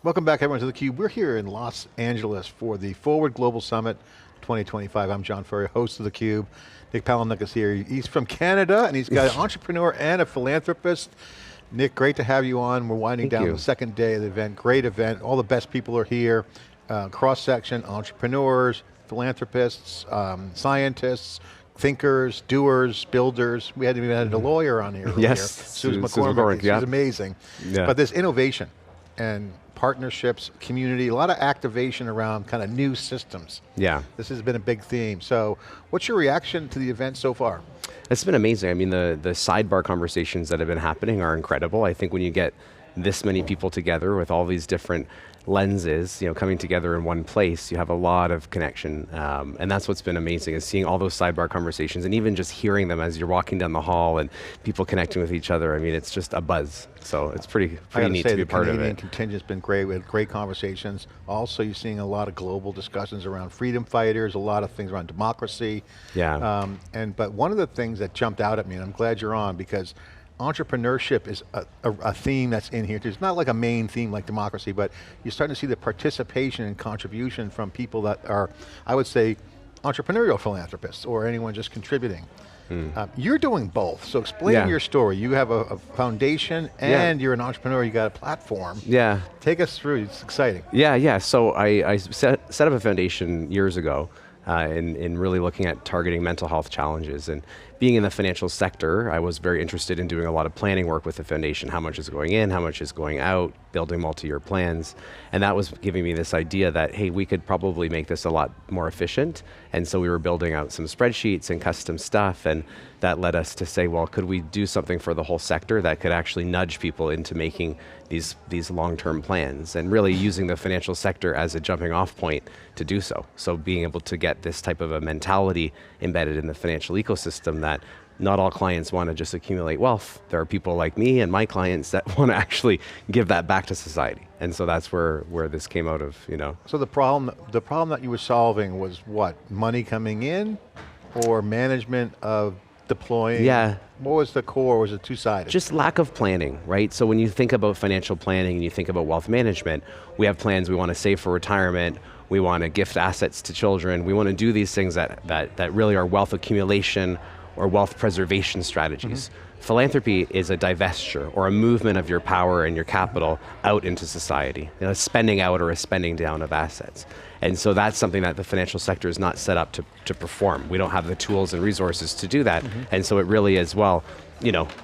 Welcome back everyone to theCUBE. We're here in Los Angeles for the Forward Global Summit 2025. I'm John Furrier, host of theCUBE. Nick Palahnuk is here. He's from Canada and he's got an entrepreneur and a philanthropist. Nick, great to have you on. We're winding down the second day of the event. Great event. All the best people are here. Cross-section, entrepreneurs, philanthropists, scientists, thinkers, doers, builders. We hadn't even had a lawyer on here. Yes, Susan McCormick. She's amazing. Yeah. But there's innovation and partnerships, community, a lot of activation around kind of new systems. Yeah. This has been a big theme. So what's your reaction to the event so far? It's been amazing. I mean, the sidebar conversations that have been happening are incredible. I think when you get this many people together with all these different lenses, coming together in one place, you have a lot of connection. And that's what's been amazing, is seeing all those sidebar conversations and even just hearing them as you're walking down the hall and people connecting with each other. I mean, it's just a buzz. So it's pretty neat to be part of it. The Canadian contingent's been great. We had great conversations. Also, you're seeing a lot of global discussions around freedom fighters, a lot of things around democracy. Yeah. But one of the things that jumped out at me, and I'm glad you're on, because entrepreneurship is a theme that's in here. It's not like a main theme like democracy, but you're starting to see the participation and contribution from people that are, I would say, entrepreneurial philanthropists or anyone just contributing. You're doing both, so explain your story. You have a foundation and you're an entrepreneur, you got a platform. Yeah. Take us through, it's exciting. Yeah. So I set up a foundation years ago in really looking at targeting mental health challenges. And being in the financial sector, I was very interested in doing a lot of planning work with the foundation. How much is going in, how much is going out, building multi-year plans. And that was giving me this idea that, hey, we could probably make this a lot more efficient. And so we were building out some spreadsheets and custom stuff, and that led us to say, well, could we do something for the whole sector that could actually nudge people into making these long-term plans, and really using the financial sector as a jumping off point to do so. So being able to get this type of a mentality embedded in the financial ecosystem that not all clients want to just accumulate wealth. There are people like me and my clients that want to actually give that back to society. And so that's where this came out of, So the problem that you were solving was what? Money coming in or management of deploying? Yeah. What was the core? Was it two-sided? Just lack of planning, right? So when you think about financial planning and you think about wealth management, we have plans. We want to save for retirement. We want to gift assets to children. We want to do these things that really are wealth accumulation or wealth preservation strategies. Philanthropy is a divestiture or a movement of your power and your capital out into society, a spending out or a spending down of assets. And so that's something that the financial sector is not set up to perform. We don't have the tools and resources to do that. And so it really is, well,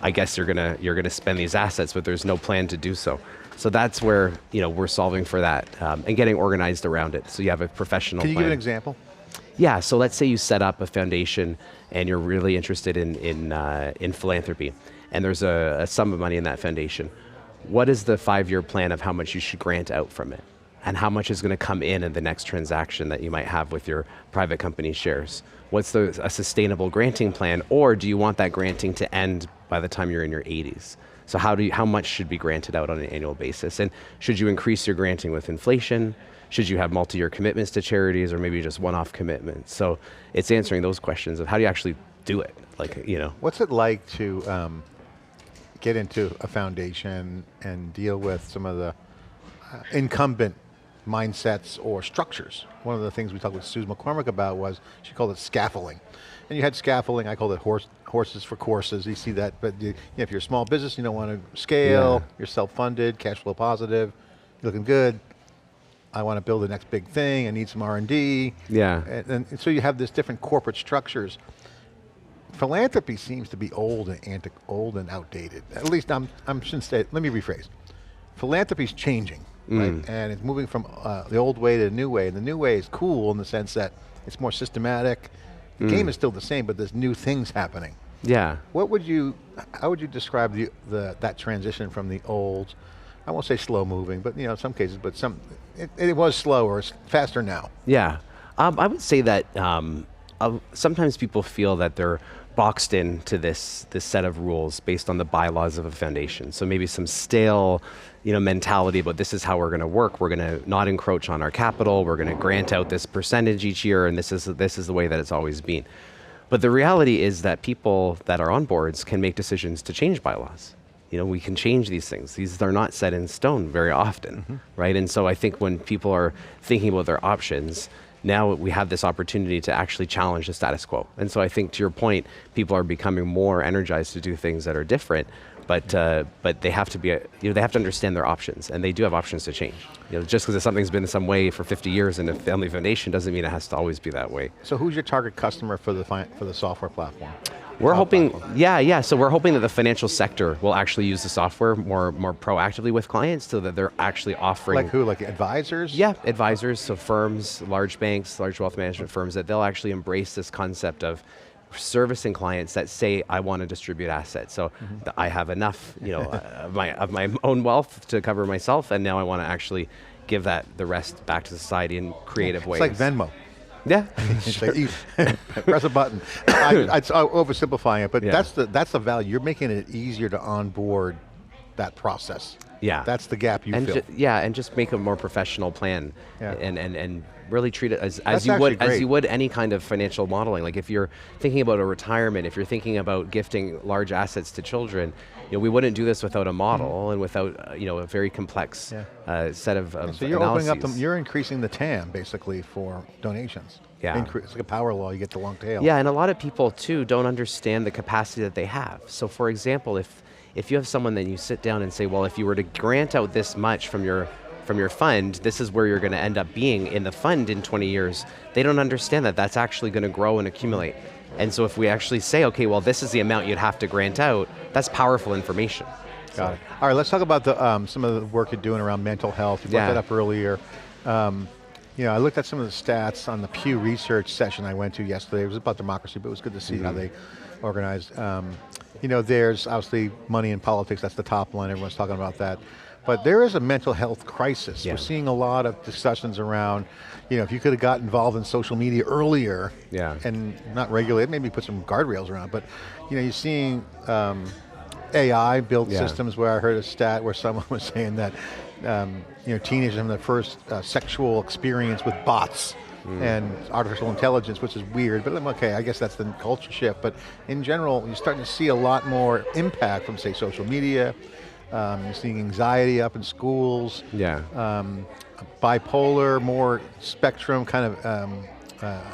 I guess you're gonna spend these assets, but there's no plan to do so. So that's where we're solving for that and getting organized around it. So you have a professional plan. Can you give an example? Yeah, so let's say you set up a foundation and you're really interested in philanthropy, and there's a sum of money in that foundation. What is the 5-year plan of how much you should grant out from it? And how much is going to come in the next transaction that you might have with your private company shares? What's a sustainable granting plan, or do you want that granting to end by the time you're in your 80s? So how much should be granted out on an annual basis? And should you increase your granting with inflation? Should you have multi-year commitments to charities, or maybe just one-off commitments? So it's answering those questions of how do you actually do it? What's it like to get into a foundation and deal with some of the incumbent mindsets or structures? One of the things we talked with Susan McCormick about was, she called it scaffolding. And you had scaffolding, I called it horses for courses. You see that, but if you're a small business, you don't want to scale, you're self-funded, cash flow positive, you're looking good. I want to build the next big thing, I need some R&D. Yeah. And so you have this different corporate structures. Philanthropy seems to be old and outdated. At least I shouldn't say it, let me rephrase. Philanthropy's changing, right? And it's moving from the old way to the new way. And the new way is cool in the sense that it's more systematic. The game is still the same, but there's new things happening. Yeah. How would you describe that transition from the old, I won't say slow moving, but in some cases, but it was slower, it's faster now. Yeah. I would say that sometimes people feel that they're boxed into this set of rules based on the bylaws of a foundation. So maybe some stale, mentality, but this is how we're going to work. We're going to not encroach on our capital. We're going to grant out this percentage each year, and this is the way that it's always been. But the reality is that people that are on boards can make decisions to change bylaws. we can change these things. These are not set in stone very often, right? And so I think when people are thinking about their options, now we have this opportunity to actually challenge the status quo. And so I think, to your point, people are becoming more energized to do things that are different, but they have to be, they have to understand their options, and they do have options to change. Just because something's been some way for 50 years in a family foundation doesn't mean it has to always be that way. So who's your target customer for the software platform? We're hoping, so we're hoping that the financial sector will actually use the software more proactively with clients, so that they're actually offering. Like who, like advisors? Yeah, advisors, so firms, large banks, large wealth management firms, that they'll actually embrace this concept of servicing clients that say, I want to distribute assets. So I have enough, of my own wealth to cover myself, and now I want to actually give the rest back to society in creative ways. It's like Venmo. Yeah, sure. Press a button. I'm oversimplifying it, but that's the value. You're making it easier to onboard that process. Yeah, that's the gap you fill. And just make a more professional plan, and really treat it as you would any kind of financial modeling. Like if you're thinking about a retirement, if you're thinking about gifting large assets to children, we wouldn't do this without a model and without a very complex set of so you're analyses. opening up you're increasing the TAM basically for donations. Yeah, it's like a power law. You get the long tail. Yeah, and a lot of people too don't understand the capacity that they have. So for example, if you have someone that you sit down and say, well, if you were to grant out this much from your fund, this is where you're going to end up being in the fund in 20 years. They don't understand that that's actually going to grow and accumulate. And so if we actually say, okay, well, this is the amount you'd have to grant out, that's powerful information. Got it. All right, let's talk about some of the work you're doing around mental health. You brought that up earlier. I looked at some of the stats on the Pew Research session I went to yesterday. It was about democracy, but it was good to see how they organized. There's obviously money in politics. That's the top line. Everyone's talking about that. But there is a mental health crisis. Yeah. We're seeing a lot of discussions around, if you could have got involved in social media earlier and not regulate, maybe put some guardrails around, but you're seeing AI build systems where I heard a stat where someone was saying that teenagers having their first sexual experience with bots and artificial intelligence, which is weird, but okay, I guess that's the culture shift. But in general, you're starting to see a lot more impact from, say, social media. You're seeing anxiety up in schools. Yeah. Bipolar, more spectrum kind of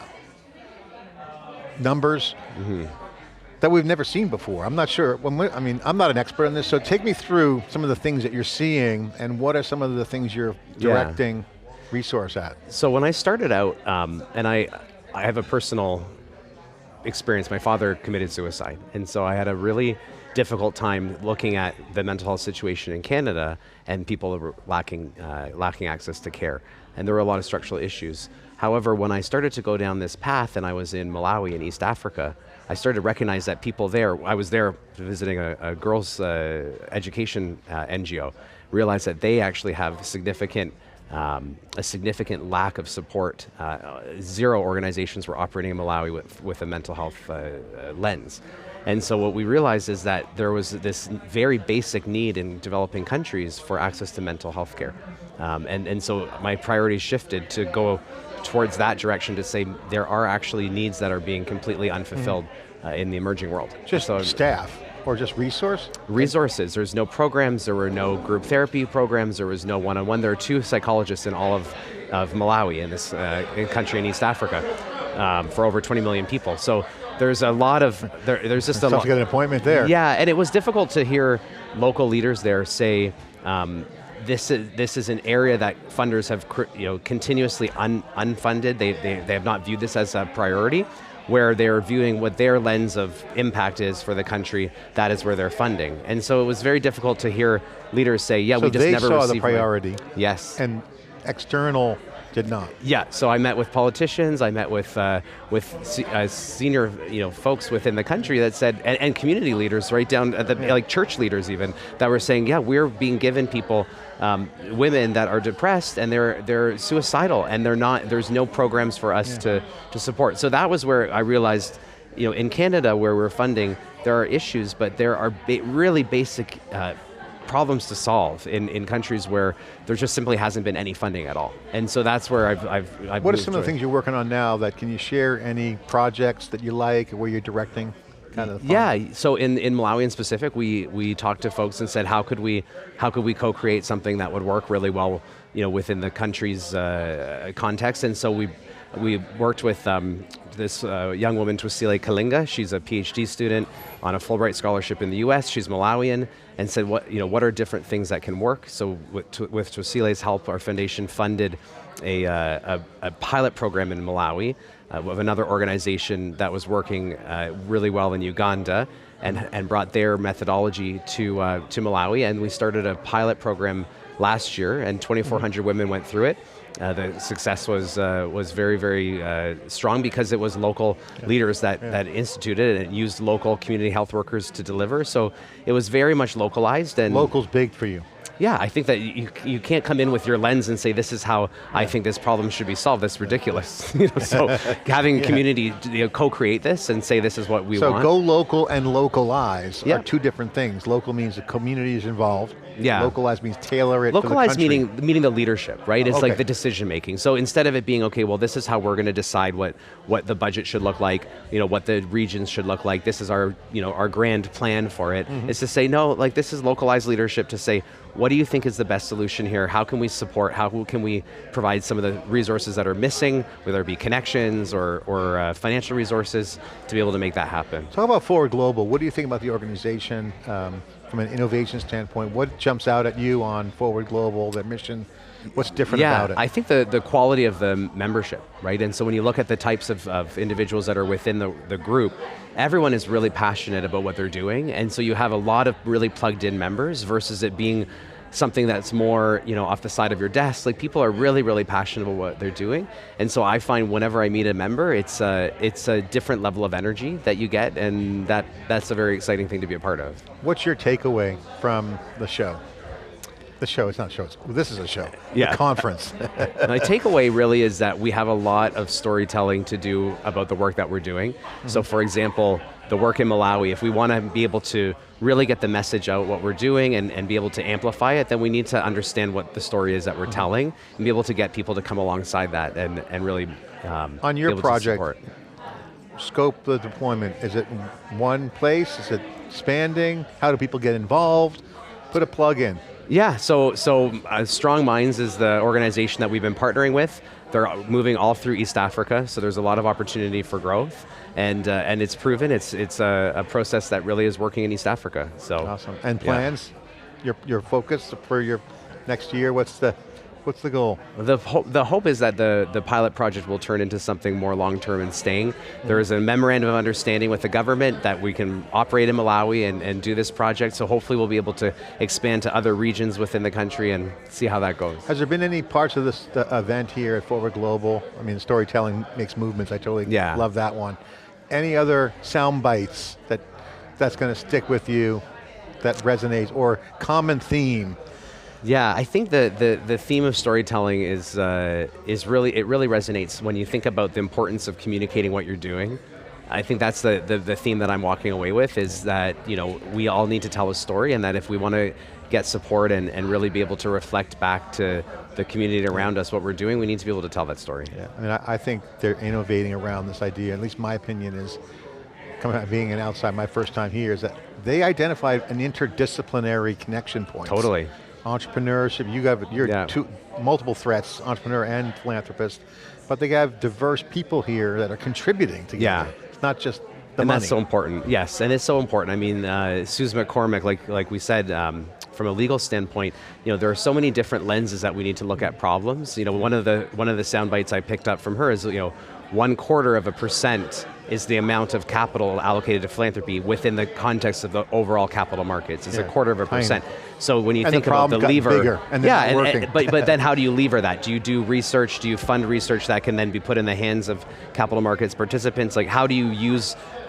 numbers that we've never seen before. I'm not sure. I'm not an expert in this, so take me through some of the things that you're seeing, and what are some of the things you're directing resource at? So when I started out, and I have a personal experience. My father committed suicide, and so I had a really difficult time looking at the mental health situation in Canada, and people were lacking access to care, and there were a lot of structural issues. However, when I started to go down this path, and I was in Malawi in East Africa, I started to recognize that people there, I was there visiting a girls' education NGO, realized that they actually have a significant lack of support. 0 organizations were operating in Malawi with a mental health lens. And so what we realized is that there was this very basic need in developing countries for access to mental health care. And so my priorities shifted to go towards that direction, to say there are actually needs that are being completely unfulfilled in the emerging world. Just staff or just resource? Resources. There's no programs, there were no group therapy programs, there was no one-on-one. There are 2 psychologists in all of Malawi, in this country in East Africa, for over 20 million people. So there's a lot of, there's just a lot. To get an appointment there. Yeah, and it was difficult to hear local leaders there say, this is an area that funders have continuously unfunded. They have not viewed this as a priority, where they're viewing what their lens of impact is for the country. That is where they're funding. And so it was very difficult to hear leaders say, we just never received. So they saw the priority. Yes. And external did not. Yeah, so I met with politicians, I met with senior folks within the country that said, and community leaders right down at like church leaders even, that were saying, we're being given people, women that are depressed and they're suicidal, and there's no programs for us to support. So that was where I realized, in Canada where we're funding, there are issues, but there are really basic problems to solve in countries where there just simply hasn't been any funding at all. And so that's where I've What are some of the things you're working on now? Can you share any projects that you like, where you're directing? kind of the fun? Yeah, so in Malawi in specific, we talked to folks and said, how could we co-create something that would work really well, within the country's context, and so we worked with this young woman, Twisile Kalinga. She's a PhD student on a Fulbright scholarship in the US. She's Malawian, and said, what are different things that can work? So with Twisile's help, our foundation funded a pilot program in Malawi of another organization that was working really well in Uganda, and brought their methodology to Malawi, and we started a pilot program last year, and 2,400 women went through it. The success was very, very strong because it was local leaders that instituted it and used local community health workers to deliver. So it was very much localized. And local's big for you. Yeah, I think that you can't come in with your lens and say, this is how I think this problem should be solved. That's ridiculous. So having community co-create this and say, this is what we want. So go local and localize are two different things. Local means the community is involved. Yeah. Localize means tailor it Localize for the country. meaning the leadership, right? It's like the decision making. So instead of it being, okay, well, this is how we're going to decide what the budget should look like, what the regions should look like, this is our grand plan for it, is to say, no, like this is localized leadership to say, what do you think is the best solution here? How can we support, how can we provide some of the resources that are missing, whether it be connections or financial resources, to be able to make that happen? Talk about Forward Global. What do you think about the organization from an innovation standpoint? What jumps out at you on Forward Global, their mission? What's different about it? I think the quality of the membership, right? And so when you look at the types of individuals that are within the group, everyone is really passionate about what they're doing, and so you have a lot of really plugged in members versus it being something that's more, off the side of your desk. Like, people are really, really passionate about what they're doing, and so I find whenever I meet a member, it's a different level of energy that you get, and that's a very exciting thing to be a part of. What's your takeaway from the show? The show, it's not a show, this is a show, the conference. My takeaway really is that we have a lot of storytelling to do about the work that we're doing. So for example, the work in Malawi, if we want to be able to really get the message out what we're doing and be able to amplify it, then we need to understand what the story is that we're telling and be able to get people to come alongside that and really on your be able project, to support. Scope the deployment, is it one place, is it expanding? How do people get involved? Put a plug in. Yeah, so Strong Minds is the organization that we've been partnering with. They're moving all through East Africa, so there's a lot of opportunity for growth, and it's proven. It's a process that really is working in East Africa. So awesome. And plans, your focus for your next year. What's the goal? The hope is that the pilot project will turn into something more long-term and staying. There is a memorandum of understanding with the government that we can operate in Malawi and do this project, so hopefully we'll be able to expand to other regions within the country and see how that goes. Has there been any parts of this event here at Forward Global? I mean, storytelling makes movements, I totally love that one. Any other sound bites that's going to stick with you, that resonates, or common theme? Yeah, I think the theme of storytelling is really resonates when you think about the importance of communicating what you're doing. I think that's the theme that I'm walking away with, is that we all need to tell a story, and that if we want to get support and really be able to reflect back to the community around us what we're doing, we need to be able to tell that story. Yeah, I mean, I think they're innovating around this idea, at least my opinion is, coming out being an outside, my first time here, is that they identified an interdisciplinary connection point. Totally. Entrepreneurship, you're multiple threats, entrepreneur and philanthropist, but they have diverse people here that are contributing together. Yeah. It's not just the money. That's so important, yes, and it's so important. I mean, Susan McCormick, like we said, from a legal standpoint, there are so many different lenses that we need to look at problems. One of the sound bites I picked up from her is, 0.25% is the amount of capital allocated to philanthropy within the context of the overall capital markets. It's 0.25%. So when you think about the lever, bigger, and but then how do you lever that? Do you do research? Do you fund research that can then be put in the hands of capital markets participants? Like, how do you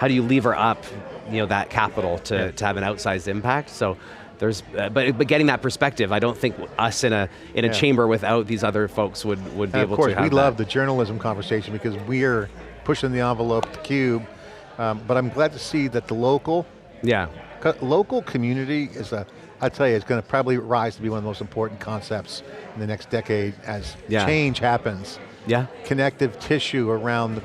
lever up, that capital to have an outsized impact? So there's, but getting that perspective, I don't think us in a chamber without these other folks would be able to have that. Of course, we love the journalism conversation because we're pushing the envelope, the cube, but I'm glad to see that the local community I tell you, it's going to probably rise to be one of the most important concepts in the next decade as change happens. Yeah. Connective tissue around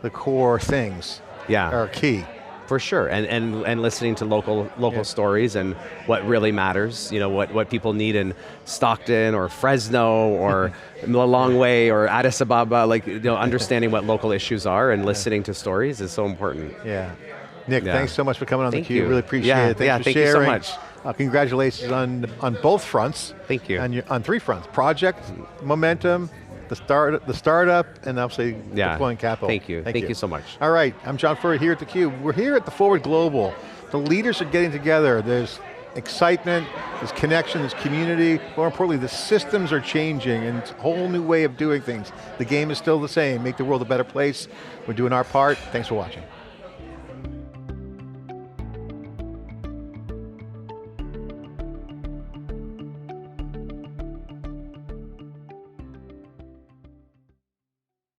the core things are key. For sure, and listening to local stories and what really matters, what people need in Stockton or Fresno or Lilongwe or Addis Ababa, understanding what local issues are and listening to stories is so important. Yeah. Nick, thanks so much for coming on Thank theCUBE, you. really appreciate it. Thanks for thank sharing. you so much. Congratulations on both fronts. Thank you. And on 3 fronts, project, momentum, the startup, and obviously deploying capital. Thank you. Thank you so much. All right, I'm John Furrier here at theCUBE. We're here at the Forward Global. The leaders are getting together. There's excitement, there's connection, there's community. More importantly, the systems are changing and it's a whole new way of doing things. The game is still the same. Make the world a better place. We're doing our part. Thanks for watching.